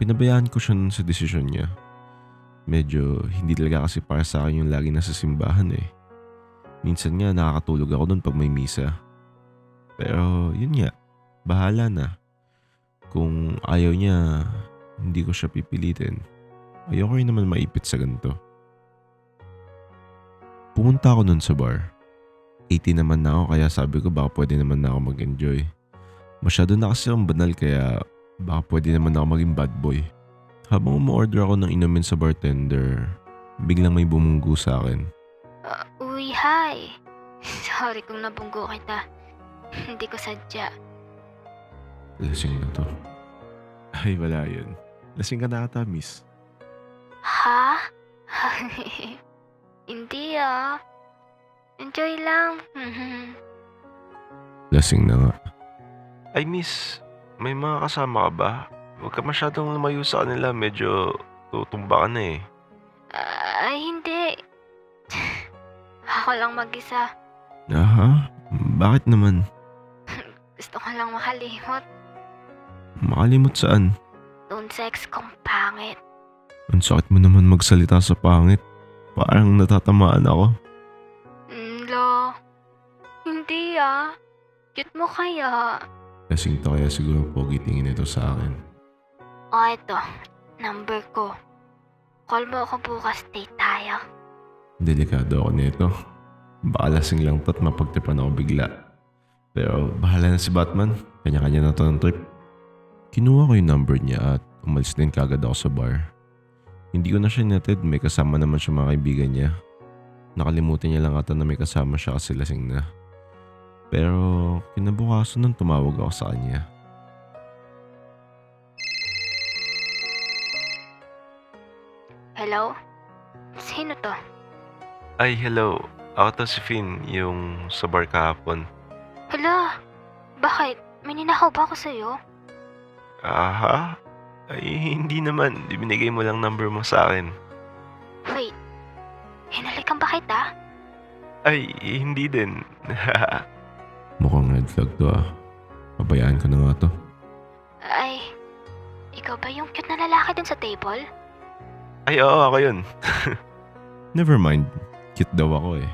Pinabayaan ko siya nun sa desisyon niya. Medyo hindi talaga kasi para sa akin yung lagi nasa simbahan eh. Minsan nga nakakatulog ako dun pag may misa. Pero yun nga, bahala na. Kung ayaw niya, hindi ko siya pipilitin. Ayoko rin naman maipit sa ganito. Pumunta ako nun sa bar. 18 naman na ako kaya sabi ko baka pwede naman na ako mag-enjoy. Masyado na kasi akong banal kaya baka pwede naman ako maging bad boy. Habang umu-order ako ng inumin sa bartender, biglang may bumunggo sa akin. Uy, hi. Sorry kung nabunggo kita. Hindi ko sadya. Lasing na to. Ay wala yun. Lasing ka na ata miss. Ha? Hindi ah. Enjoy lang. Lasing na nga. Ay miss, may mga kasama ka ba? Huwag ka masyadong lumayo sa kanila, medyo tutumba ka na eh. Ay, hindi. Ako lang mag-isa. Aha? Bakit naman? Gusto ko lang makalimot. Makalimot saan? Doon sa ex kong pangit. Ang sakit mo naman magsalita sa pangit. Parang natatamaan ako. Lo. Hindi ah. Cute mo kaya. Lasing to kaya siguro pogi tingin ito sa akin. Ito. Number ko. Call mo ako bukas, date tayo. Delikado ako nito. Baka lasing lang to at mapagtipan ako bigla. Pero bahala na si Batman. Kanya-kanya na to ng trip. Kinuha ko yung number niya at umalis din kagad ako sa bar. Hindi ko na siya netted, may kasama naman siya mga kaibigan niya. Nakalimutan niya lang ata na may kasama siya kasi lasing na. Pero kinabukasan nung tumawag ako sa kanya. Hello? Sino to? Ay, hello. Ako to si Finn, yung sa bar kahapon. Hala, bakit? May ninakaw ba ako sa'yo? Aha? Ay, hindi naman. Binigay mo lang number mo sa akin. Wait, hinalikan ba kita? Ay, hindi din. Mukhang red flag to ah. Pabayaan ko na nga to. Ay, ikaw ba yung cute na lalaki dun sa table? Ay, oo, ako yun. Never mind. Cute daw ako eh.